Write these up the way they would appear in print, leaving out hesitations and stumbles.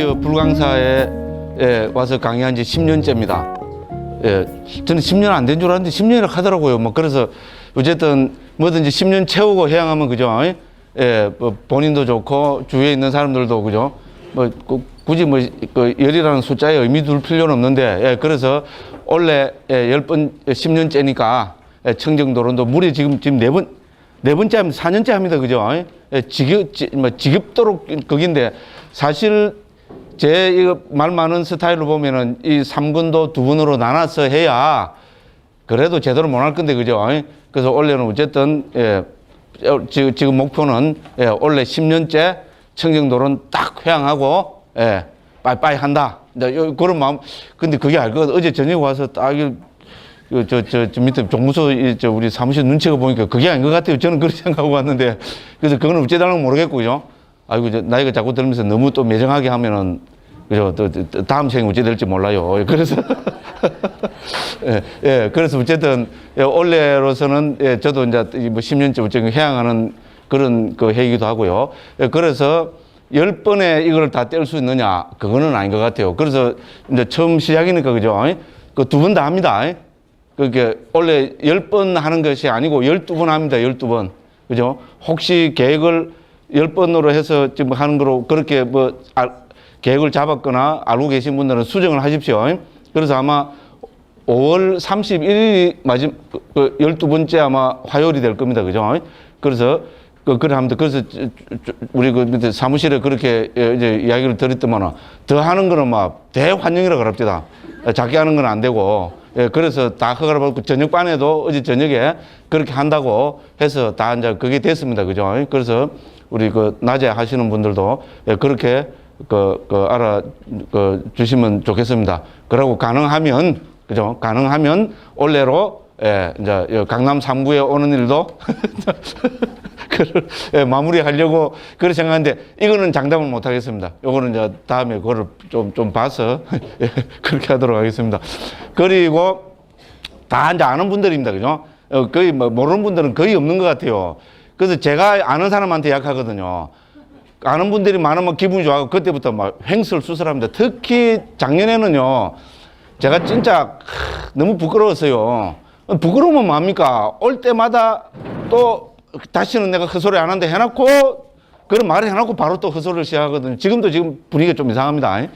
드디어 불광사에 와서 강의한 지 10년째입니다. 저는 10년 안 된 줄 알았는데 10년이라 하더라고요. 뭐 그래서 어쨌든 뭐든지 10년 채우고 해양하면 그죠? 뭐 본인도 좋고 주위에 있는 사람들도 그죠? 뭐 굳이 뭐 그 열이라는 숫자에 의미 둘 필요는 없는데 그래서 원래 10년째니까 청정도론도 무려 지금 네 번째 합니다. 4년째 합니다. 그죠? 지겹도록 거긴데 사실 제 이거 말 많은 스타일로 보면은 이 3군도 2분으로 나눠서 해야 그래도 제대로 못 할 건데 그죠? 그래서 원래는 어쨌든 지금 목표는 원래 10년째 청정도론 딱 회항하고 빠이빠이 한다. 그런 마음. 근데 그게 알거든. 어제 저녁에 와서 딱 저 밑에 종무소 우리 사무실 눈치가 보니까 그게 아닌 것 같아요. 저는 그렇게 생각하고 왔는데 그래서 그건 어찌달라는 모르겠고 그죠? 아이고 나이가 자꾸 들면서 너무 또 매정하게 하면은 그죠? 또 다음 생에 어찌 될지 몰라요. 그래서 그래서 어쨌든 원래로서는 저도 이제 뭐 10년째 어쨌든 해양하는 그런 그 해이기도 하고요. 그래서 10번에 이걸 다 뗄 수 있느냐? 그거는 아닌 것 같아요. 그래서 이제 처음 시작이니까 그죠? 그 2번 다 합니다. 그게 원래 10번 하는 것이 아니고 12번 합니다. 12번. 그죠? 혹시 계획을 10번으로 해서 지금 하는 거로 그렇게 뭐 계획을 잡았거나 알고 계신 분들은 수정을 하십시오. 그래서 아마 5월 31일이 마지막 12번째 아마 화요일이 될 겁니다. 그죠? 그래서 그래 합니다. 그래서 우리 그 밑에 사무실에 그렇게 이제 이야기를 드렸더만 더 하는 거는 막 대환영이라고 그럽니다. 작게 하는 건 안 되고. 그래서 다 허가를 받고 저녁반에도 어제 저녁에 그렇게 한다고 해서 다 이제 그게 됐습니다. 그죠? 그래서 우리 그 낮에 하시는 분들도 그렇게 주시면 좋겠습니다. 그러고 가능하면, 그죠? 가능하면 올해로 이제 강남 3구에 오는 일도 그걸 마무리하려고 그렇게 생각하는데 이거는 장담을 못 하겠습니다. 요거는 이제 다음에 그거를 좀 봐서 그렇게 하도록 하겠습니다. 그리고 다 이제 아는 분들입니다. 그죠? 거의 뭐 모르는 분들은 거의 없는 것 같아요. 그래서 제가 아는 사람한테 약하거든요. 아는 분들이 많으면 기분이 좋아하고 그때부터 막 횡설수설합니다. 특히 작년에는요. 제가 진짜 너무 부끄러웠어요. 부끄러우면 뭐합니까? 올 때마다 또 다시는 내가 헛소리 안 한다 해놓고 그런 말을 해놓고 바로 또 헛소리를 시작하거든요. 지금 분위기가 좀 이상합니다.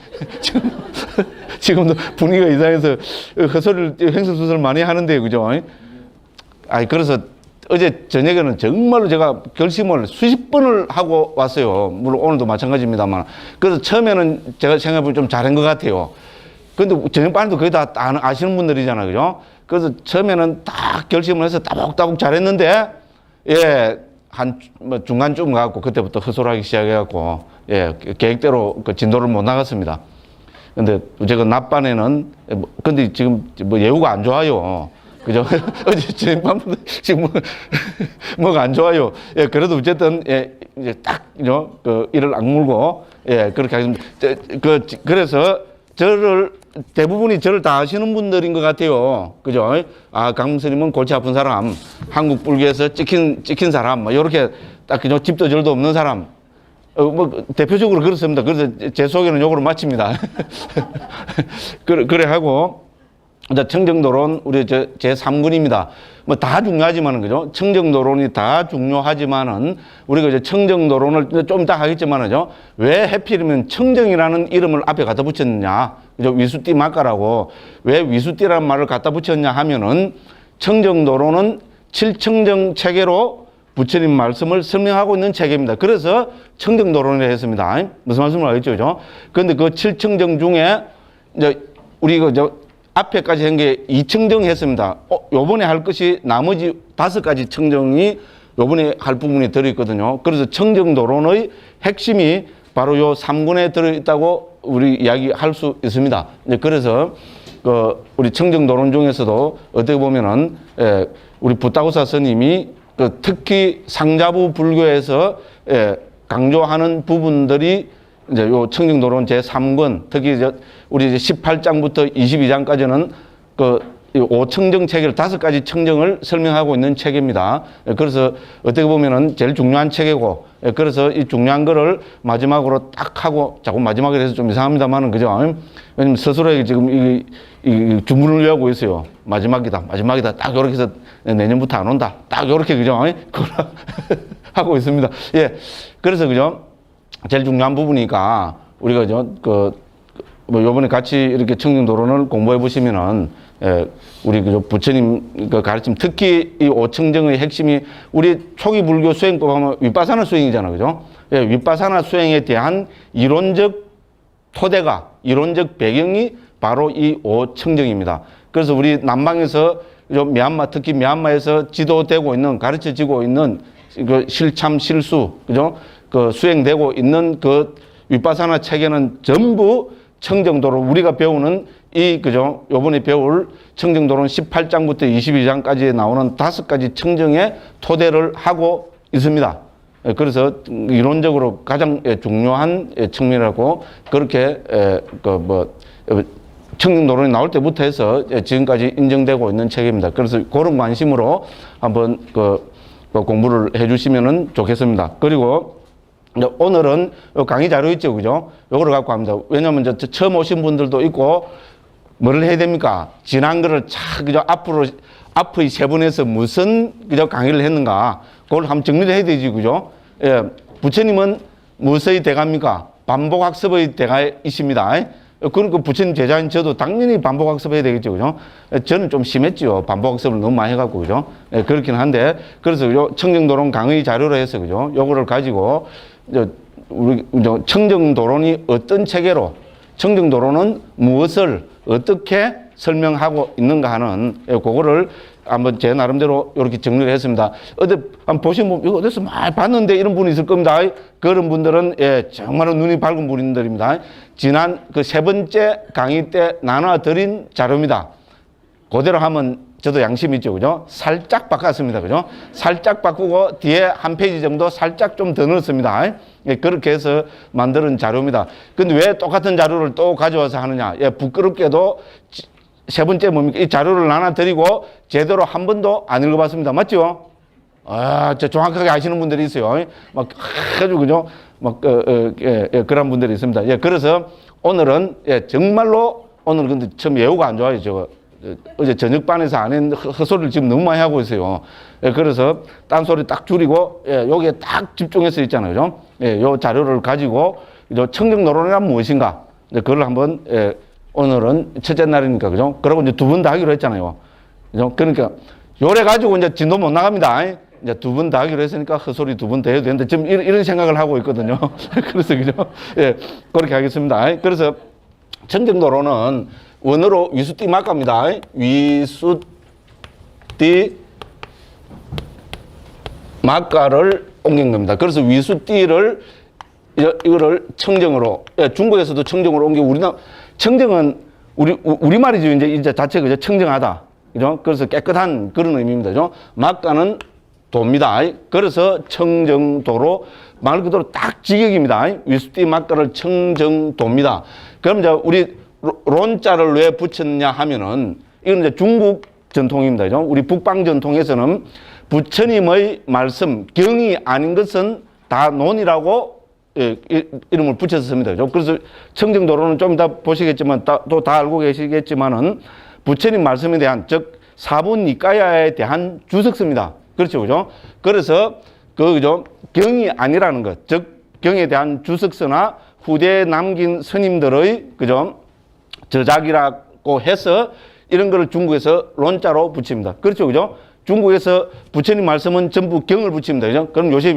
지금도 분위기가 이상해서 헛소리를 횡설수설 많이 하는데 그죠? 그래서 어제 저녁에는 정말로 제가 결심을 수십 번을 하고 왔어요. 물론 오늘도 마찬가지입니다만. 그래서 처음에는 제가 생각해보면 좀 잘한 것 같아요. 근데 저녁반에도 거의 다 아시는 분들이잖아요. 그죠? 그래서 처음에는 딱 결심을 해서 따복따복 잘했는데, 뭐 중간쯤 가고 그때부터 헛소리하기 시작해갖고, 계획대로 그 진도를 못 나갔습니다. 근데 제가 낮반에는, 근데 지금 뭐 예후가 안 좋아요. 그죠? 어제 저녁반부터 지금 뭐가 안 좋아요. 그래도 어쨌든, 이제 딱, 이를 악물고, 그렇게 하겠습니다. 그래서 대부분이 저를 다 아시는 분들인 것 같아요. 그죠? 강문 스님은 골치 아픈 사람, 한국 불교에서 찍힌 사람, 뭐, 요렇게 딱, 그죠? 집도 절도 없는 사람. 뭐, 대표적으로 그렇습니다. 그래서 제 소개는 요거로 마칩니다. 그래 하고, 이제 청정도론 우리 제 3군입니다. 뭐 다 중요하지만은 그죠? 청정도론이 다 중요하지만은 우리가 이제 청정도론을 좀 이따 하겠지만은요. 왜 하필이면 청정이라는 이름을 앞에 갖다 붙였느냐? 그죠? 위수띠 막가라고. 왜 위수띠라는 말을 갖다 붙였냐 하면은 청정도론은 칠청정 체계로 부처님 말씀을 설명하고 있는 체계입니다. 그래서 청정도론이라 했습니다. 무슨 말씀을 하겠죠? 그죠? 그런데 그 칠청정 중에 이제 우리가 앞에까지 한 게 2청정 했습니다. 요번에 할 것이 나머지 5가지 청정이 요번에 할 부분이 들어있거든요. 그래서 청정도론의 핵심이 바로 요 3군에 들어있다고 우리 이야기할 수 있습니다. 그래서 우리 청정도론 중에서도 어떻게 보면은 우리 부타고사 스님이 특히 상자부 불교에서 강조하는 부분들이 이제 요 청정도론 제3권, 특히 우리 이제 18장부터 22장까지는 이 5청정 체계를 5가지 청정을 설명하고 있는 체계입니다. 그래서 어떻게 보면은 제일 중요한 체계고, 그래서 이 중요한 거를 마지막으로 딱 하고, 자꾸 마지막에 해서 좀 이상합니다만은, 그죠? 왜냐면 스스로에게 지금 이 주문을 외우고 있어요. 마지막이다. 딱 요렇게 해서 내년부터 안 온다. 딱 요렇게, 그죠? 하고 있습니다. 예. 그래서, 그죠? 제일 중요한 부분이니까, 우리가 뭐 요번에 같이 이렇게 청정도론을 공부해 보시면은, 우리 부처님 가르침, 특히 이 5청정의 핵심이 우리 초기 불교 수행법 하면 윗바사나 수행이잖아. 그죠? 윗바사나 수행에 대한 이론적 토대가, 이론적 배경이 바로 이 5청정입니다. 그래서 우리 남방에서 미얀마, 특히 미얀마에서 지도되고 있는, 가르쳐지고 있는 그 실참, 실수, 그죠? 그 수행되고 있는 그 윗바사나 체계는 전부 청정도로 우리가 배우는 그죠? 요번에 배울 청정도론 18장부터 22장까지 나오는 5가지 청정의 토대를 하고 있습니다. 그래서 이론적으로 가장 중요한 측면이라고 그렇게 청정도론이 나올 때부터 해서 지금까지 인정되고 있는 책입니다. 그래서 그런 관심으로 한번 공부를 해 주시면 좋겠습니다. 그리고 오늘은 강의 자료 있죠, 그죠? 요거를 갖고 합니다. 왜냐면 처음 오신 분들도 있고, 뭐를 해야 됩니까? 지난 거를 그죠? 앞의 세 분에서 무슨, 그죠? 강의를 했는가? 그걸 한번 정리를 해야 되지, 그죠? 예. 부처님은 무엇의 대가입니까? 반복학습의 대가이십니다. 그러니까 부처님 제자인 저도 당연히 반복학습해야 되겠죠, 그죠? 저는 좀 심했죠. 반복학습을 너무 많이 해갖고, 그죠? 예, 그렇긴 한데, 그래서 요 청정도론 강의 자료로 해서, 그죠? 요거를 가지고, 우리 청정도론이 어떤 체계로, 청정도론은 무엇을 어떻게 설명하고 있는가 하는 그거를 한번 제 나름대로 이렇게 정리를 했습니다. 어디 한번 보시면 이거 어디서 많이 봤는데 이런 분이 있을 겁니다. 그런 분들은 정말로 눈이 밝은 분들입니다. 지난 그 3번째 강의 때 나눠드린 자료입니다. 그대로 하면 저도 양심이 있죠, 그죠? 살짝 바꿨습니다, 그죠? 살짝 바꾸고 뒤에 한 페이지 정도 살짝 좀 더 넣었습니다. 그렇게 해서 만드는 자료입니다. 근데 왜 똑같은 자료를 또 가져와서 하느냐? 부끄럽게도 3번째 뭡니까? 이 자료를 나눠드리고 제대로 한 번도 안 읽어봤습니다. 맞죠? 저 정확하게 아시는 분들이 있어요. 막, 아주, 그죠? 막, 그런 분들이 있습니다. 그래서 오늘은, 정말로 오늘 근데 처음 예우가 안 좋아요, 저거. 어제 저녁반에서 안 했는데 헛소리를 지금 너무 많이 하고 있어요. 그래서 딴소리 딱 줄이고, 여기에 딱 집중해서 있잖아요. 그죠? 요 자료를 가지고, 청정노론이란 무엇인가? 그걸 한번, 오늘은 첫째 날이니까, 그죠? 그러고 이제 2번 다 하기로 했잖아요. 그죠? 그러니까, 요래 가지고 이제 진도 못 나갑니다. 이제 2번 다 하기로 했으니까 헛소리 2번 더 해도 되는데, 지금 이런 생각을 하고 있거든요. 그래서, 그죠? 그렇게 하겠습니다. 그래서, 청정도론은 원어로 위수띠 막갑니다. 위수띠 막가를 옮긴 겁니다. 그래서 위수띠를 이거를 청정으로, 중국에서도 청정으로 옮기고 청정은 우리말이죠. 이제 자체 그죠? 청정하다. 그죠? 그래서 깨끗한 그런 의미입니다. 그죠? 막가는 도입니다. 그래서 청정도로 말 그대로 딱 직역입니다. 위수띠 막가를 청정도입니다. 그럼 이제 우리 론자를 왜 붙였냐 하면은 이건 이제 중국 전통입니다. 그죠? 우리 북방 전통에서는 부처님의 말씀, 경이 아닌 것은 다 논이라고 이름을 붙여서 씁니다. 그죠? 그래서 청정도로는 좀 이따 보시겠지만 또 다 알고 계시겠지만은 부처님 말씀에 대한 즉 사부니까야에 대한 주석서입니다. 그렇죠, 그죠? 그래서 그죠? 경이 아니라는 것, 즉 경에 대한 주석서나 후대에 남긴 스님들의 그죠? 저작이라고 해서 이런 거를 중국에서 론자로 붙입니다. 그렇죠, 그죠? 중국에서 부처님 말씀은 전부 경을 붙입니다. 그죠? 그럼 요새,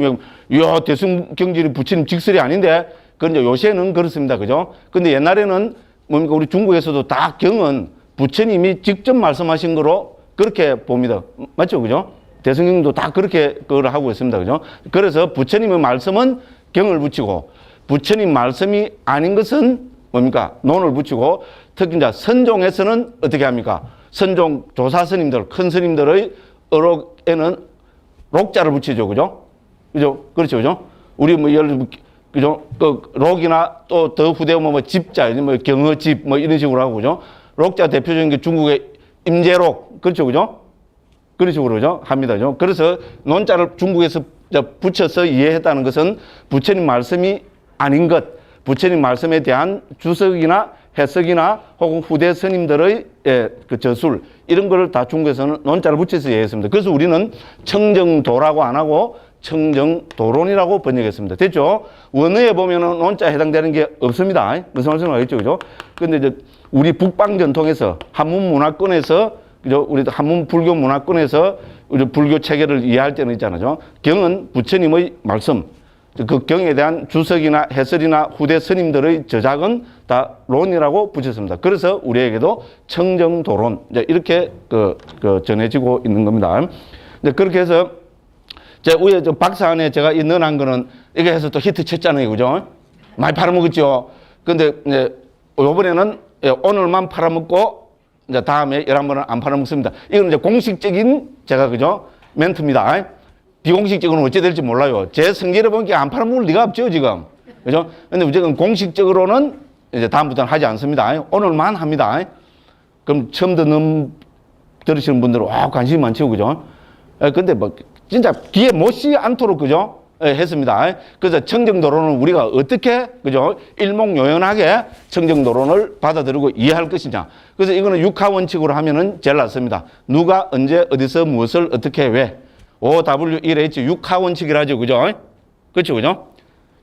이야, 대승경질이 부처님 직설이 아닌데, 그건 이제 요새는 그렇습니다. 그죠? 근데 옛날에는 뭡니까? 우리 중국에서도 다 경은 부처님이 직접 말씀하신 거로 그렇게 봅니다. 맞죠? 그죠? 대승경도 다 그렇게 그걸 하고 있습니다. 그죠? 그래서 부처님의 말씀은 경을 붙이고, 부처님 말씀이 아닌 것은 뭡니까? 논을 붙이고, 특히 이제 선종에서는 어떻게 합니까? 선종 조사 스님들, 큰 스님들의 어록에는 록자를 붙이죠. 그죠? 그죠? 그렇죠. 그죠? 우리 예를 들면, 그죠? 록이나 또 더 후대 오면 집자, 경어집, 이런 식으로 하고, 그죠? 록자 대표적인 게 중국에 임재록, 그렇죠, 그죠? 그런 식으로, 그죠? 합니다, 그죠? 그래서 논자를 중국에서 붙여서 이해했다는 것은 부처님 말씀이 아닌 것, 부처님 말씀에 대한 주석이나 해석이나 혹은 후대 스님들의 그 저술, 이런 걸 다 중국에서는 논자를 붙여서 이해했습니다. 그래서 우리는 청정도라고 안 하고 청정도론이라고 번역했습니다. 됐죠? 원어에 보면은 논자에 해당되는 게 없습니다. 무슨 말씀을 하겠죠, 그죠? 근데 이제 우리 북방 전통에서 한문 문화권에서, 그죠? 우리 한문 불교 문화권에서 우리 불교 체계를 이해할 때는 있잖아요. 경은 부처님의 말씀, 그 경에 대한 주석이나 해설이나 후대 스님들의 저작은 다 론이라고 붙였습니다. 그래서 우리에게도 청정도론, 이제 이렇게 전해지고 있는 겁니다. 이제 그렇게 해서 제 위에 박스 안에 제가 이 넣어놓은 거는 이게 해서 또 히트 쳤잖아요. 그죠? 많이 팔아먹었죠. 근데 이제 요번에는 오늘만 팔아먹고 이제 다음에 11번은 안 팔아먹습니다. 이건 이제 공식적인 제가, 그죠? 멘트입니다. 비공식적으로는 어찌 될지 몰라요. 제 성질을 보니까 안 팔아먹을 리가 없죠, 지금. 그죠? 근데 무조건 공식적으로는 이제 다음부터는 하지 않습니다. 오늘만 합니다. 그럼 처음 들으시는 분들은, 와, 관심이 많죠, 그죠? 근데 뭐, 진짜 귀에 못이 않도록, 그죠? 했습니다. 그래서 청정도론은 우리가 어떻게, 그죠? 일목요연하게 청정도론을 받아들이고 이해할 것이냐. 그래서 이거는 육하원칙으로 하면은 제일 낫습니다. 누가, 언제, 어디서, 무엇을, 어떻게, 왜. OWEH 육하원칙이라 하죠. 그죠? 그렇죠, 그죠?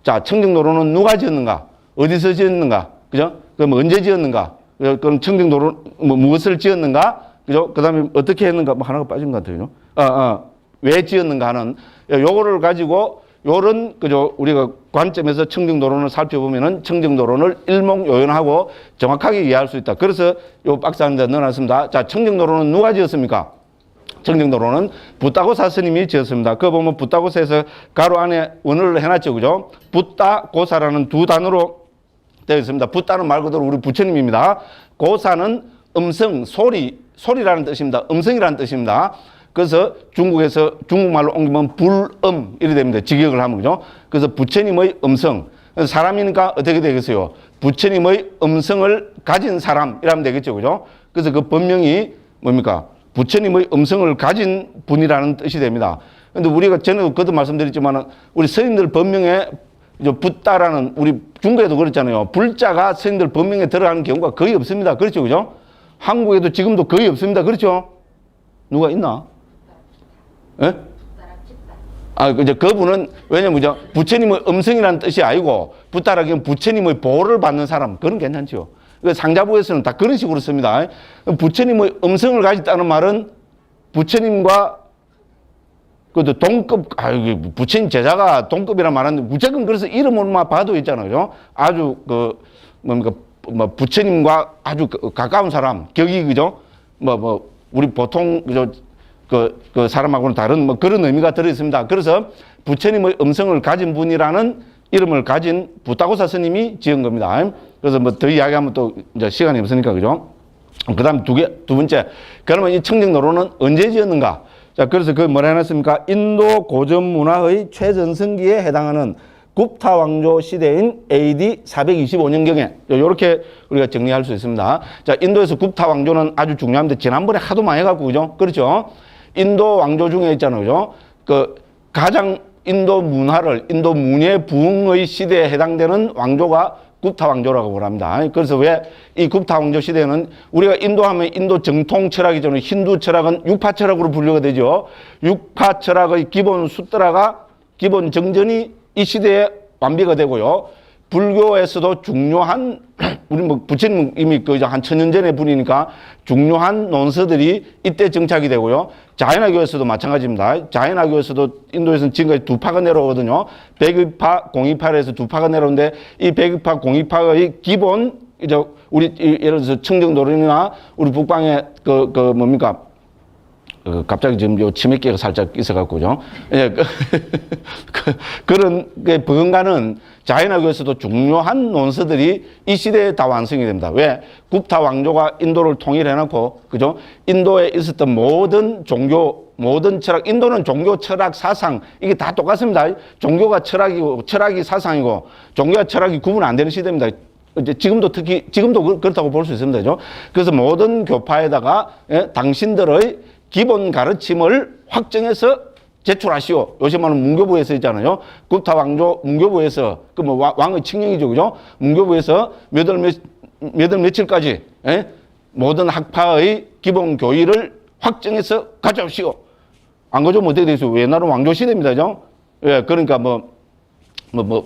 자, 청정도론은 누가 지었는가? 어디서 지었는가? 그죠? 그럼 언제 지었는가? 그럼 청정도론, 무엇을 지었는가? 그죠? 그 다음에 어떻게 했는가? 뭐 하나가 빠진 것 같아요. 왜 지었는가 하는, 요거를 가지고, 요런, 그죠? 우리가 관점에서 청정도론을 살펴보면은 청정도론을 일목요연하고 정확하게 이해할 수 있다. 그래서 요 박스 안에 넣어놨습니다. 자, 청정도론은 누가 지었습니까? 청정도론은 붓다고사 스님이 지었습니다. 그거 보면 붓다고사에서 가로 안에 원어를 해놨죠. 그죠? 붓다고사라는 두 단어로 되어 있습니다. 붓다는 말 그대로 우리 부처님입니다. 고사는 음성, 소리라는 뜻입니다. 음성이라는 뜻입니다. 그래서 중국에서 중국말로 옮기면 불음, 이렇게 됩니다. 직역을 하면, 그죠? 그래서 부처님의 음성. 사람이니까 어떻게 되겠어요? 부처님의 음성을 가진 사람이라면 되겠죠. 그죠? 그래서 그 본명이 뭡니까? 부처님의 음성을 가진 분이라는 뜻이 됩니다. 근데 우리가 전에도 그것도 말씀드렸지만 우리 스님들 법명에 붓다라는, 우리 중국에도 그렇잖아요. 불자가 스님들 법명에 들어가는 경우가 거의 없습니다. 그렇죠, 그죠? 한국에도 지금도 거의 없습니다. 그렇죠? 누가 있나? 예? 이제 그분은, 왜냐면, 부처님의 음성이라는 뜻이 아니고, 붓다라기는 부처님의 보호를 받는 사람, 그건 괜찮죠. 상자부에서는 다 그런 식으로 씁니다. 부처님의 음성을 가졌다는 말은 부처님과 그것도 동급, 부처님 제자가 동급이라 말하는데 무조건 그래서 이름으로만 봐도 있잖아요. 아주 부처님과 아주 가까운 사람, 격이, 그죠? 우리 보통, 그죠? 그 사람하고는 다른 그런 의미가 들어있습니다. 그래서 부처님의 음성을 가진 분이라는 이름을 가진 붓다고사 스님이 지은 겁니다. 그래서 더 이야기하면 또 이제 시간이 없으니까, 그죠? 그 다음 두 번째. 그러면 이 청정도론은 언제 지었는가? 자, 그래서 그 뭐라 해놨습니까? 인도 고전 문화의 최전성기에 해당하는 굽타 왕조 시대인 AD 425년경에, 요렇게 우리가 정리할 수 있습니다. 자, 인도에서 굽타 왕조는 아주 중요합니다. 지난번에 하도 많이 해갖고, 그죠? 그렇죠? 인도 왕조 중에 있잖아요, 그죠? 가장 인도 문화를, 인도 문예 부흥의 시대에 해당되는 왕조가 굽타 왕조라고 합니다. 그래서 왜 이 굽타 왕조 시대는 우리가 인도 하면 인도 정통 철학이잖아요. 힌두 철학은 육파 철학으로 분류가 되죠. 육파 철학의 기본 수트라가, 기본 정전이 이 시대에 완비가 되고요. 불교에서도 중요한, 우리 부처님 이미 한 1000년 전의 분이니까 중요한 논서들이 이때 정착이 되고요. 자연화교에서도 마찬가지입니다. 자연화교에서도 인도에서는 지금까지 두 파가 내려오거든요. 백의파, 공의파를 해서 두 파가 내려오는데 이 백의파, 공의파의 기본, 이제 우리 예를 들어서 청정도론이나 우리 북방에 뭡니까? 갑자기 지금 요 치맥기가 살짝 있어갖고죠. 예, 그런 버금가는 자연학에서도 중요한 논서들이 이 시대에 다 완성이 됩니다. 왜? 굽타 왕조가 인도를 통일해놓고, 그죠? 인도에 있었던 모든 종교, 모든 철학, 인도는 종교, 철학, 사상, 이게 다 똑같습니다. 종교가 철학이고, 철학이 사상이고, 종교와 철학이 구분 안 되는 시대입니다. 이제 지금도 특히 지금도 그렇다고 볼 수 있습니다. 그죠? 그래서 모든 교파에다가 당신들의 기본 가르침을 확정해서 제출하시오. 요새 말은 문교부에서 있잖아요. 구타 왕조 문교부에서 그 뭐 왕의 칙령이죠, 그죠? 문교부에서 몇 월 며칠까지 모든 학파의 기본 교의를 확정해서 가져오시오. 안 가져오면 어떻게 되겠어요? 옛날은 왕조 시대입니다, 그죠? 예, 그러니까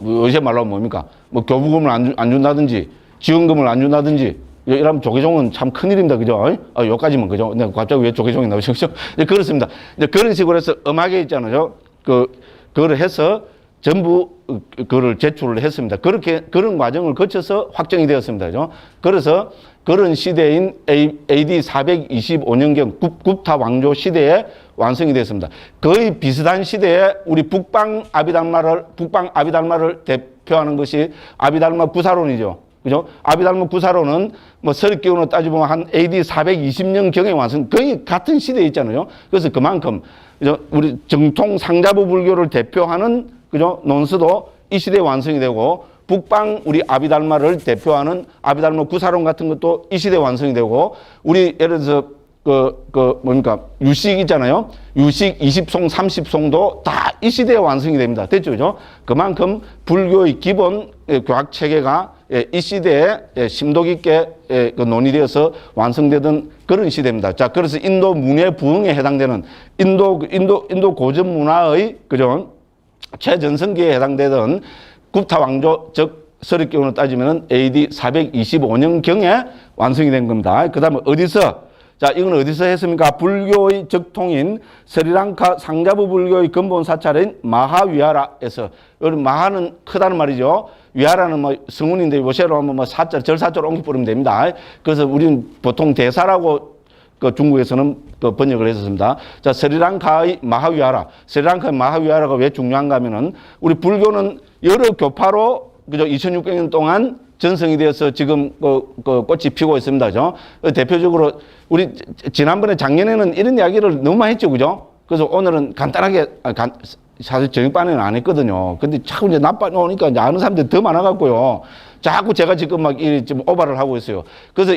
요새 말로 하면 뭡니까? 뭐 교부금을 안 준다든지 지원금을 안 준다든지 이러면 조계종은 참 큰일입니다. 그죠? 여기까지만, 그죠? 근데 갑자기 왜 조계종이 나오죠? 그죠? 그렇습니다. 이제 그런 식으로 해서 엄하게 있잖아요. 그걸 해서 전부 그거를 제출을 했습니다. 그런 과정을 거쳐서 확정이 되었습니다. 그죠? 그래서 그런 시대인 AD 425년경 굽타 왕조 시대에 완성이 됐습니다. 거의 비슷한 시대에 우리 북방 아비달마를 대표하는 것이 아비달마 구사론이죠. 그죠? 아비달마 구사론은 뭐 서립기원으로 따져보면 한 AD 420년경에 완성, 거의 같은 시대에 있잖아요. 그래서 그만큼, 그죠? 우리 정통 상자부 불교를 대표하는, 그죠? 논스도 이 시대에 완성이 되고, 북방 우리 아비달마를 대표하는 아비달마 구사론 같은 것도 이 시대에 완성이 되고, 우리 예를 들어서 유식 있잖아요. 유식 20송, 30송도 다 이 시대에 완성이 됩니다. 됐죠? 그죠? 그만큼 불교의 기본 교학 체계가 이 시대에 심도 깊게 논의되어서 완성되던 그런 시대입니다. 자, 그래서 인도 문예 부흥에 해당되는 인도 고전 문화의, 그죠? 최전성기에 해당되던 굽타 왕조, 즉, 서립기원으로 따지면 AD 425년경에 완성이 된 겁니다. 그 다음에 어디서? 자, 이건 어디서 했습니까? 불교의 적통인 스리랑카 상자부 불교의 근본 사찰인 마하위하라에서. 여기 마하는 크다는 말이죠. 위하라는 뭐 성운인데 요새로 하면 뭐 사자, 절사자로 옮겨버리면 됩니다. 그래서 우리는 보통 대사라고 중국에서는 번역을 했었습니다. 자, 스리랑카의 마하위하라. 스리랑카의 마하위하라가 왜 중요한가 하면은 우리 불교는 여러 교파로, 그죠? 2600년 동안 전성이 되어서 지금 꽃이 피고 있습니다. 그죠? 대표적으로 우리 지난번에 작년에는 이런 이야기를 너무 많이 했죠. 그죠? 그래서 오늘은 간단하게, 사실 저녁반에는 안 했거든요. 근데 자꾸 이제 낮반에 오니까 이제 아는 사람들이 더 많아갖고요. 자꾸 제가 지금 막 지금 오바를 하고 있어요. 그래서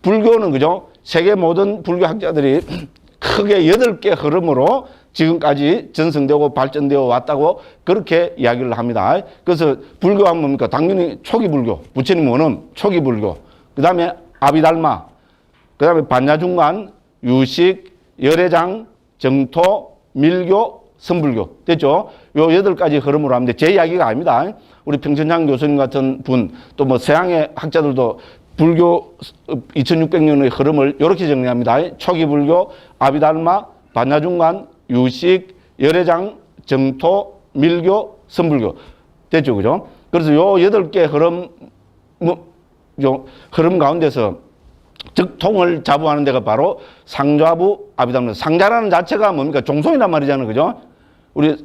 불교는, 그죠? 세계 모든 불교 학자들이 크게 8개 흐름으로 지금까지 전승되고 발전되어 왔다고 그렇게 이야기를 합니다. 그래서 불교가 뭡니까? 당연히 초기 불교, 부처님 원음, 초기 불교. 그 다음에 아비달마, 그 다음에 반야중간, 유식, 열애장, 정토, 밀교, 선불교. 됐죠? 요 8가지 흐름으로 하는데 제 이야기가 아닙니다. 우리 평천장 교수님 같은 분, 또 뭐 서양의 학자들도 불교 2600년의 흐름을 이렇게 정리합니다. 초기 불교, 아비달마, 반야중간, 유식, 열애장, 정토, 밀교, 선불교. 됐죠, 그죠? 그래서 요 8개 흐름 가운데서 적통을 자부하는 데가 바로 상좌부 아비달마. 상자라는 자체가 뭡니까? 종송이란 말이잖아요, 그죠? 우리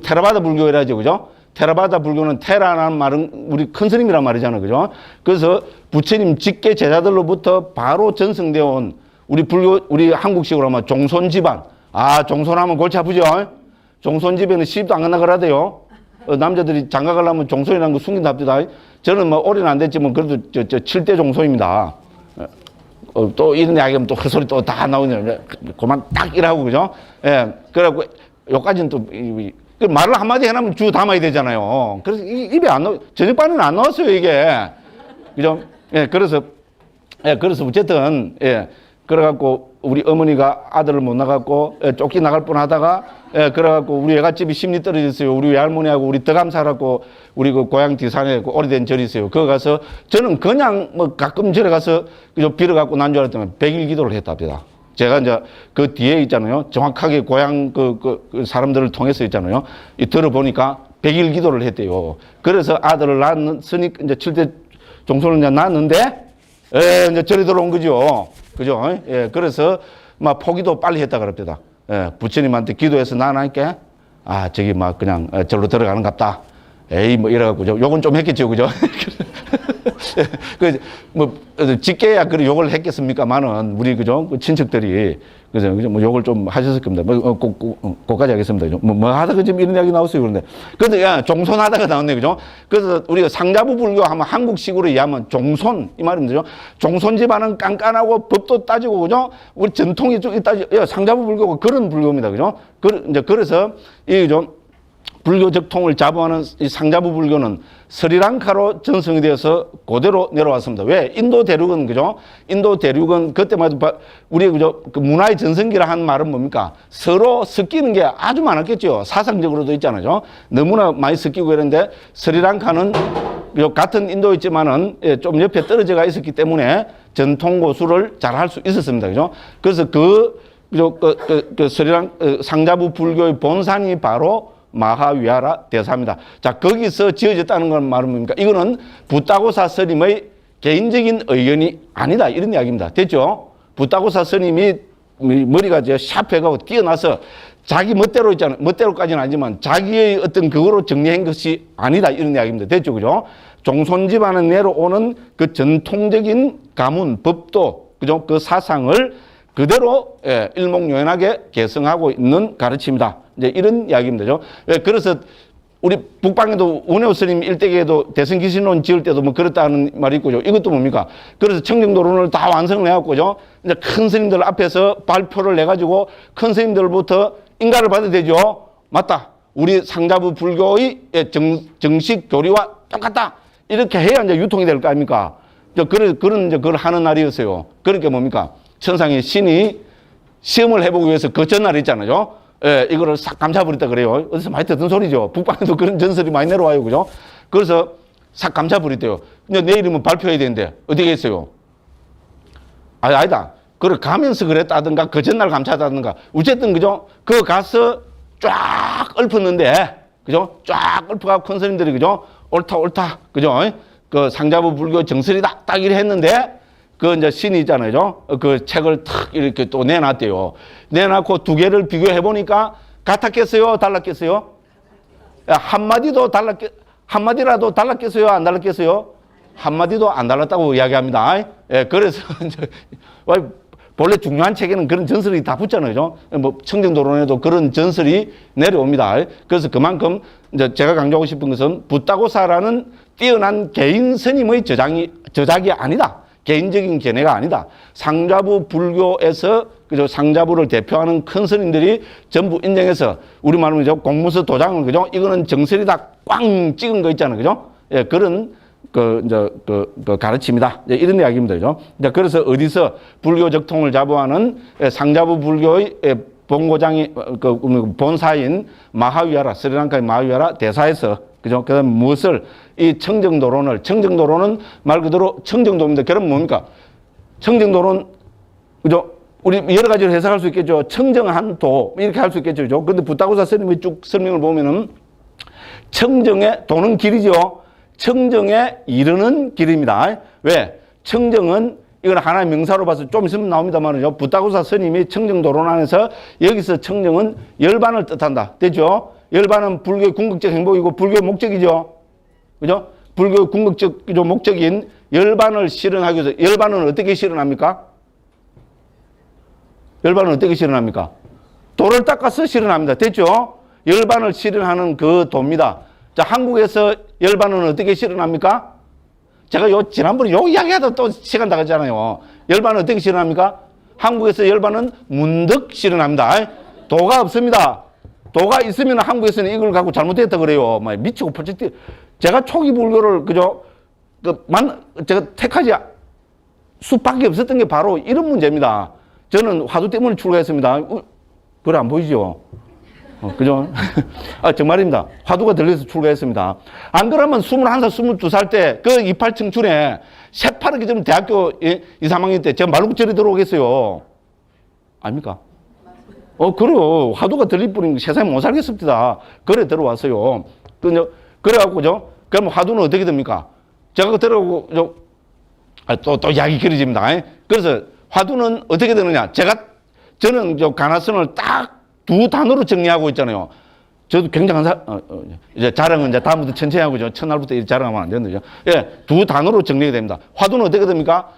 테라바다 불교라 하죠, 그죠? 테라바다 불교는 테라라는 말은 우리 큰 스님이란 말이잖아요, 그죠? 그래서 부처님 직계 제자들로부터 바로 전승되어 온 우리 한국식으로 하면 종손 집안. 종손하면 골치 아프죠? 종손 집에는 시집도 안 간다 그러대요. 남자들이 장가 가려면 종손이라는 거 숨긴답니다. 저는 뭐 올해는 안 됐지만 그래도 7대 종손입니다. 또 이런 이야기하면 또 헛소리 또 다 나오네요. 그만 딱 이라고, 그죠? 예. 그래갖고, 요까지는 또, 말을 한마디 해놓으면 주 담아야 되잖아요. 그래서 입에 안 나와, 저녁반에는 안 나왔어요, 이게. 그죠? 예, 그래서 어쨌든, 예. 그래갖고, 우리 어머니가 아들을 못 나갔고, 쫓기 나갈 뻔 하다가, 그래갖고, 우리 애갓집이 심리 떨어졌어요. 우리 외할머니하고 우리 덕암사라고, 우리 그 고향 뒤산에 오래된 절이 있어요. 거기 가서, 저는 그냥 뭐 가끔 절에 가서, 그저 빌어갖고 난 줄 알았더니 100일 기도를 했답니다. 제가 이제 그 뒤에 있잖아요. 정확하게 고향 그 사람들을 통해서 있잖아요. 들어보니까 100일 기도를 했대요. 그래서 아들을 낳았으니, 이제 7대 종손을 이제 낳았는데, 이제 절에 들어온 거죠. 그죠? 예, 그래서, 막, 포기도 빨리 했다 그럽니다. 예, 부처님한테 기도해서 나니까, 저기 그냥 절로 들어가는 것 같다. 에이, 뭐, 이래갖고, 요건 좀 했겠죠. 그죠? 뭐, 직계야, 그 욕을 했겠습니까만은, 우리, 그죠? 그 친척들이, 그죠? 뭐 욕을 좀 하셨을 겁니다. 뭐, 거기까지 하겠습니다. 뭐 하다가 지금 이런 이야기 나왔어요. 그런데. 근데, 야, 종손하다가 나왔네. 그죠? 그래서 우리가 상자부 불교 하면 한국식으로 이해하면 종손, 이 말입니다. 종손 집안은 깐깐하고 법도 따지고, 그죠? 우리 전통이 좀 따지고, 야, 상자부 불교가 그런 불교입니다. 그죠? 이제 그래서, 이 좀, 불교 적통을 자부하는 이 상자부 불교는 스리랑카로 전승이 되어서 그대로 내려왔습니다. 왜? 인도 대륙은, 그죠? 인도 대륙은 그때마다 우리, 그죠? 그 문화의 전성기라 하는 말은 뭡니까? 서로 섞이는 게 아주 많았겠죠. 사상적으로도 있잖아요. 너무나 많이 섞이고 이런데 스리랑카는 같은 인도였지만은 좀 옆에 떨어져가 있었기 때문에 전통 고수를 잘 할 수 있었습니다. 그죠? 그래서 상자부 불교의 본산이 바로 마하위하라 대사입니다. 자, 거기서 지어졌다는 건 말은 뭡니까? 이거는 붓다고사 스님의 개인적인 의견이 아니다. 이런 이야기입니다. 됐죠? 붓다고사 스님이 머리가 샤프해가고 뛰어나서 자기 멋대로 있잖아요. 멋대로까지는 아니지만 자기의 어떤 그거로 정리한 것이 아니다. 이런 이야기입니다. 됐죠? 그죠? 종손 집안에 내려오는 그 전통적인 가문, 법도, 그죠? 그 사상을 그대로 일목요연하게 계승하고 있는 가르침이다. 이제 이런 이야기입니다. 그래서 우리 북방에도 원효 스님 일대기에도 대승기신론 지을 때도 뭐 그렇다는 말이 있고요. 이것도 뭡니까? 그래서 청정도론을 다 완성을 해갖고죠. 이제 큰 스님들 앞에서 발표를 내가지고 큰 스님들부터 인가를 받아야 되죠. 맞다. 우리 상자부 불교의 정식 교리와 똑같다. 이렇게 해야 이제 유통이 될 거 아닙니까? 그런 이제 그걸 하는 날이었어요. 그러니까 뭡니까? 천상의 신이 시험을 해보기 위해서 그 전날 있잖아요. 예, 이거를 싹 감춰버렸다 그래요. 어디서 많이 듣던 소리죠. 북방에도 그런 전설이 많이 내려와요. 그죠? 그래서 싹 감춰버렸대요. 근데 내일이면 발표해야 되는데, 어떻게 했어요? 아니다. 그걸 가면서 그랬다든가, 그 전날 감춰다든가. 어쨌든, 그죠? 그거 가서 쫙 읊었는데, 그죠? 쫙 읊어가고 큰 스님들이, 그죠? 옳다. 그죠? 그 상자부 불교 정설이다. 딱 이래 했는데, 그 이제 신이 있잖아요. 그 책을 탁 이렇게 또 내놨대요. 내놨고 두 개를 비교해 보니까 같았겠어요? 달랐겠어요? 한마디라도 달랐겠어요? 안 달랐겠어요? 한마디도 안 달랐다고 이야기합니다. 예, 그래서 이제 본래 중요한 책에는 그런 전설이 다 붙잖아요. 뭐 청정도론에도 그런 전설이 내려옵니다. 그래서 그만큼 이제 제가 강조하고 싶은 것은 붓다고사라는 뛰어난 개인 스님의 저작이 아니다. 개인적인 견해가 아니다. 상자부 불교에서 그죠? 상자부를 대표하는 큰 스님들이 전부 인정해서 우리 말하면 공문서 도장을 그죠? 이거는 정설이다 꽝 찍은 거 있잖아요. 그죠? 예, 그런 그 가르침이다. 이런 이야기입니다. 그죠? 그래서 어디서 불교 적통을 자부하는 상자부 불교의 본고장이 본사인 마하위하라, 스리랑카의 마하위하라 대사에서 그죠? 그 다음 무엇을 이 청정도론은 말 그대로 청정도입니다. 그럼 뭡니까? 청정도론, 그죠? 우리 여러 가지로 해석할 수 있겠죠. 청정한 도, 이렇게 할 수 있겠죠. 그죠? 근데 붓다고사 스님의 쭉 설명을 보면은 청정의 도는 길이죠. 청정에 이르는 길입니다. 왜? 청정은 이건 하나의 명사로 봐서 좀 있으면 나옵니다만요. 붓다고사 스님이 청정도론 안에서 여기서 청정은 열반을 뜻한다. 됐죠? 열반은 불교의 궁극적 행복이고 불교의 목적이죠. 그죠? 불교의 궁극적 목적인 열반을 실현하기 위해서 열반은 어떻게 실현합니까? 열반은 어떻게 실현합니까? 도를 닦아서 실현합니다. 됐죠? 열반을 실현하는 그 도입니다. 자, 한국에서 열반은 어떻게 실현합니까? 제가 지난번에 이야기하다 또 시간 다 갔잖아요. 열반은 어떻게 실현합니까? 한국에서 열반은 문득 실현합니다. 도가 없습니다. 도가 있으면 한국에서는 이걸 갖고 잘못했다 그래요. 막 미치고 펄쩍 뛰어. 제가 초기 불교를 그죠? 제가 택하지 수밖에 없었던 게 바로 이런 문제입니다. 저는 화두 때문에 출가했습니다. 그래 안 보이죠? 그죠? 정말입니다. 화두가 들려서 출가했습니다. 안 그러면 21살, 22살 때 그 이팔 청춘에 새파랗게 좀 대학교 2, 3학년 때 제가 말국절에 들어오겠어요. 아닙니까? 그래요. 화두가 들릴 뿐인 세상에 못 살겠습니다. 그래 들어왔어요. 그래갖고죠. 그럼 화두는 어떻게 됩니까? 제가 들어오고, 또 이야기 길어집니다. 그래서 화두는 어떻게 되느냐. 저는 가나선을 딱 두 단어로 정리하고 있잖아요. 저도 굉장한 이제 자랑은 이제 다음부터 천천히 하고, 첫날부터 이렇게 자랑하면 안 되는데요. 예, 두 단어로 정리가 됩니다. 화두는 어떻게 됩니까?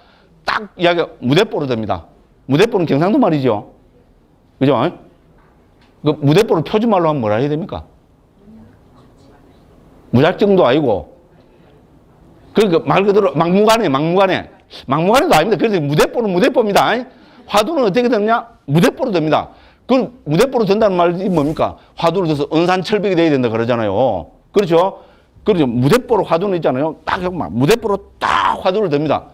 딱 이야기가 무대뽀로 됩니다. 무대뽀는 경상도 말이죠. 그죠? 그 무대뽀를 표준말로 하면 뭐라 해야 됩니까? 무작정도 아니고, 그러니까 말 그대로 막무가내도 아닙니다. 그래서 무대뽀는 무대뽀입니다. 화두는 어떻게 되느냐? 무대뽀로 됩니다. 그 무대뽀로 된다는 말이 뭡니까? 화두를 둬서 은산철벽이 돼야 된다 그러잖아요. 그렇죠? 그렇죠. 무대뽀로 화두는 있잖아요. 딱 무대뽀로 딱 화두를 듭니다.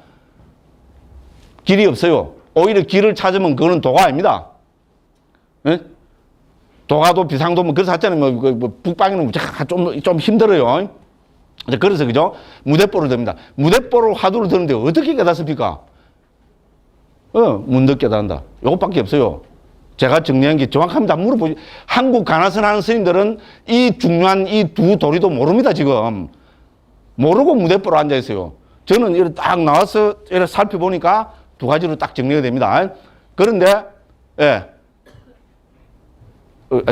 길이 없어요. 오히려 길을 찾으면 그거는 도가 아닙니다. 예? 도가도 비상도 뭐 그래서 하잖아요. 뭐 북방에는 좀 힘들어요. 그래서 그죠? 무대뽀로 됩니다. 무대뽀로 화두를 드는데 어떻게 깨닫습니까? 문득 깨닫는다. 요것밖에 없어요. 제가 정리한 게 정확합니다. 물어보지. 한국 가나선 하는 스님들은 이 중요한 이 두 도리도 모릅니다, 지금. 모르고 무대뽀로 앉아있어요. 저는 이렇게 딱 나와서 이렇게 살펴보니까 두 가지로 딱 정리가 됩니다. 그런데, 예.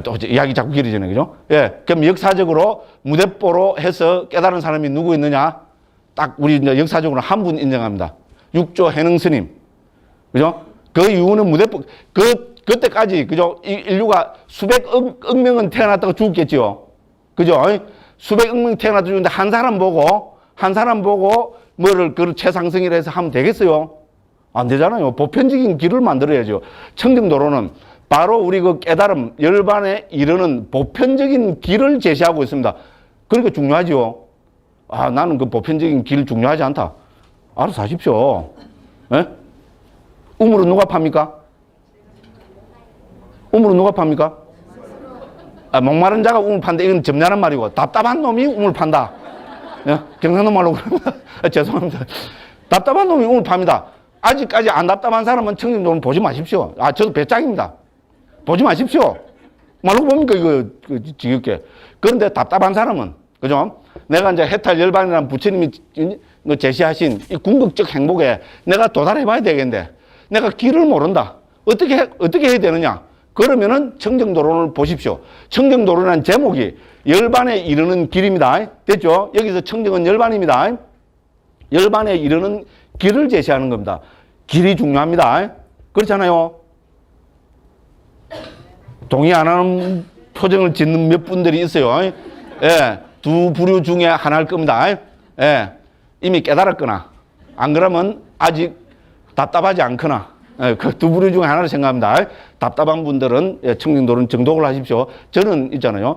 또 이야기 자꾸 길어지네, 그죠? 예. 그럼 역사적으로 무대뽀로 해서 깨달은 사람이 누구 있느냐? 딱 우리 이제 역사적으로 한 분 인정합니다. 육조 해능 스님. 그죠? 그 이유는 무대뽀, 그때까지, 그죠? 인류가 수백억 명은 태어났다가 죽었겠죠. 그죠? 수백억 명 태어났다가 죽는데 한 사람 보고, 뭐를, 그 최상승이라 해서 하면 되겠어요? 안 되잖아요. 보편적인 길을 만들어야죠. 청정도로는 바로 우리 그 깨달음, 열반에 이르는 보편적인 길을 제시하고 있습니다. 그러니까 중요하죠. 나는 그 보편적인 길 중요하지 않다. 알아서 하십시오. 예? 우물은 누가 팝니까? 우물은 누가 팝니까? 목마른 자가 우물 판다. 이건 점잖은 말이고, 답답한 놈이 우물 판다. 예? 경상도 말로 그럽니다. 죄송합니다. 답답한 놈이 우물 팝니다. 아직까지 안 답답한 사람은 청정도로는 보지 마십시오. 저도 배짱입니다. 보지 마십시오. 말로 봅니까, 이거, 지겹게. 그런데 답답한 사람은, 그죠? 내가 이제 해탈 열반이라는 부처님이 제시하신 이 궁극적 행복에 내가 도달해 봐야 되겠는데, 내가 길을 모른다. 어떻게 해야 되느냐? 그러면은 청정도론을 보십시오. 청정도론이라는 제목이 열반에 이르는 길입니다. 됐죠? 여기서 청정은 열반입니다. 열반에 이르는 길을 제시하는 겁니다. 길이 중요합니다. 그렇잖아요. 동의 안 하는 표정을 짓는 몇 분들이 있어요. 예, 두 부류 중에 하나일 겁니다. 예, 이미 깨달았거나, 안 그러면 아직 답답하지 않거나, 예, 그 두 부류 중에 하나를 생각합니다. 답답한 분들은 청정도론 정독을 하십시오. 저는 있잖아요.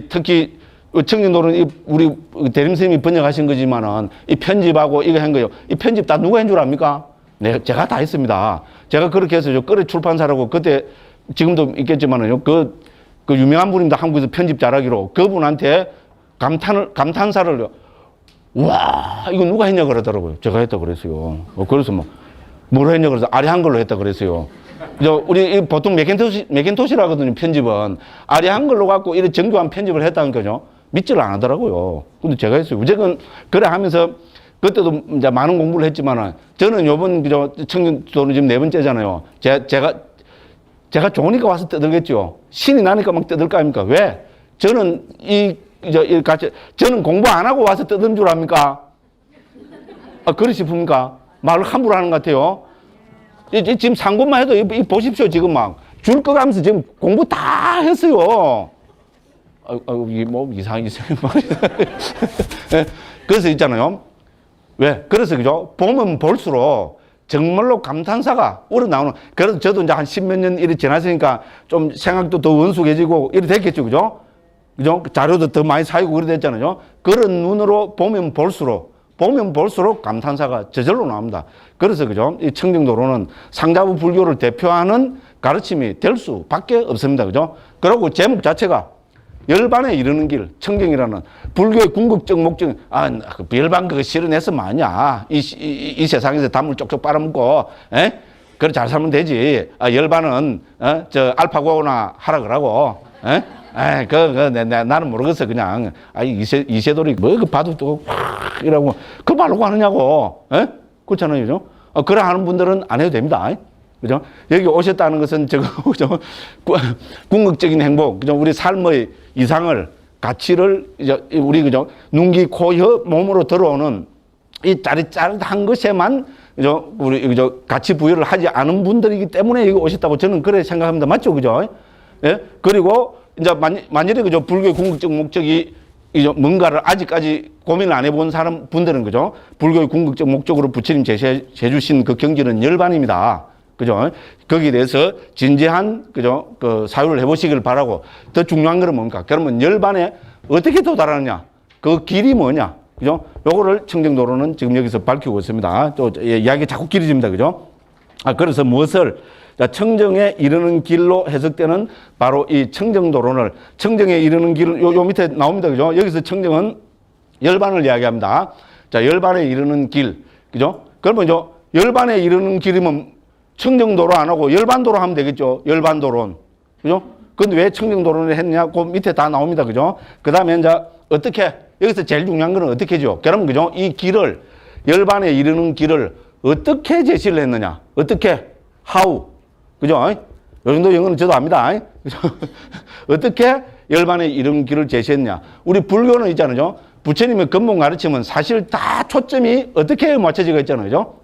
특히 청정도론 우리 대림스님이 번역하신 거지만은 이 편집하고 이거 한 거요. 이 편집 다 누가 한 줄 압니까? 네, 제가 다 했습니다. 제가 그렇게 해서 끄레 출판사라고 그때 지금도 있겠지만은요. 그 유명한 분입니다. 한국에서 편집 잘하기로. 그분한테 감탄사를, 와, 이거 누가 했냐 그러더라고요. 제가 했다 그랬어요. 그래서 뭐로 했냐 그래서 아리 한글로 했다 그랬어요. 우리 보통 맥킨토시라 하거든요. 편집은 아리 한글로 갖고 이렇게 정교한 편집을 했다는 거죠. 믿지를 안 하더라고요. 근데 제가 했어요. 무조건 그래 하면서 그때도 이제 많은 공부를 했지만은 저는 요번 청정도론 지금 4번째잖아요. 제가 좋으니까 와서 떠들겠죠. 신이 나니까 막 떠들 거 아닙니까? 왜? 저는 저는 공부 안 하고 와서 떠드는 줄 압니까? 그리 싶습니까? 말을 함부로 하는 것 같아요. 지금 상고만 해도 보십시오. 지금 막 줄 꺼가면서 지금 공부 다 했어요. 이게 뭐 이상하게 그래서 있잖아요. 왜? 그래서 그죠? 보면 볼수록 정말로 감탄사가 우러나오는, 그래서 저도 이제 한 10몇 년 이렇게 지났으니까 좀 생각도 더 원숙해지고 이렇게 됐겠죠. 그죠? 그죠? 자료도 더 많이 쌓이고 그래 됐잖아요. 그런 눈으로 보면 볼수록 감탄사가 저절로 나옵니다. 그래서 그죠? 이 청정도론은 상자부 불교를 대표하는 가르침이 될 수밖에 없습니다. 그죠? 그리고 제목 자체가 열반에 이르는 길, 청정이라는 불교의 궁극적 목적, 열반 그거 실현했으면 아니야. 이 세상에서 담을 쪽쪽 빨아먹고, 그래 잘 살면 되지. 열반은, 알파고나 하라 그러고, 나는 모르겠어, 그냥. 이세돌이, 봐도 또, 이라고, 그 말로 하느냐고, 그렇잖아요, 그죠? 그래 하는 분들은 안 해도 됩니다. 그죠? 여기 오셨다는 것은 저거, 그죠? 궁극적인 행복, 그죠? 우리 삶의 이상을, 가치를, 우리, 그죠? 눈기, 코, 혀, 몸으로 들어오는 이 짜릿짜릿한 것에만, 그죠? 우리, 그죠? 가치 부여를 하지 않은 분들이기 때문에 여기 오셨다고 저는 그래 생각합니다. 맞죠? 그죠? 예? 그리고 이제 만일에, 그죠? 불교의 궁극적 목적이 뭔가를 아직까지 고민을 안 해본 사람 분들은, 그죠? 불교의 궁극적 목적으로 부처님 제시해 주신 그 경지는 열반입니다. 그죠? 거기에 대해서 진지한, 그죠? 그 사유를 해보시길 바라고, 더 중요한 것은 뭡니까? 그러면 열반에 어떻게 도달하느냐? 그 길이 뭐냐? 그죠? 요거를 청정도로는 지금 여기서 밝히고 있습니다. 또 이야기가 자꾸 길어집니다. 그죠? 그래서 무엇을, 자, 청정에 이르는 길로 해석되는 바로 이 청정도론을, 청정에 이르는 길, 요 밑에 나옵니다. 그죠? 여기서 청정은 열반을 이야기합니다. 자, 열반에 이르는 길. 그죠? 그러면 이제 열반에 이르는 길이면 청정도로 안 하고 열반도로 하면 되겠죠. 열반도론. 그죠? 근데 왜 청정도론을 했냐? 그 밑에 다 나옵니다. 그죠? 그 다음에 이제 어떻게, 여기서 제일 중요한 거는 어떻게 해줘? 그러면, 그죠? 이 길을, 열반에 이르는 길을 어떻게 제시를 했느냐? 어떻게? How? 그죠? 요 정도 영어는 저도 압니다. 그죠? 어떻게 열반에 이르는 길을 제시했냐? 우리 불교는 있잖아요. 부처님의 근본 가르침은 사실 다 초점이 어떻게 맞춰지고 있잖아요. 그죠?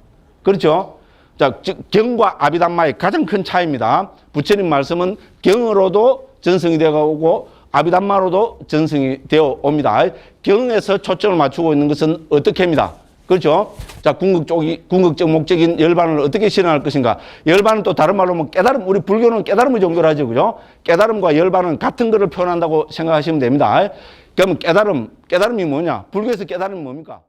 그렇죠? 자, 즉, 경과 아비담마의 가장 큰 차이입니다. 부처님 말씀은 경으로도 전승이 되어 오고, 아비담마로도 전승이 되어 옵니다. 경에서 초점을 맞추고 있는 것은 어떻게 합니다. 그렇죠? 자, 궁극적 목적인 열반을 어떻게 실현할 것인가. 열반은 또 다른 말로 하면 깨달음, 우리 불교는 깨달음을 종교로 하죠. 그죠? 깨달음과 열반은 같은 것을 표현한다고 생각하시면 됩니다. 그러면 깨달음이 뭐냐? 불교에서 깨달음이 뭡니까?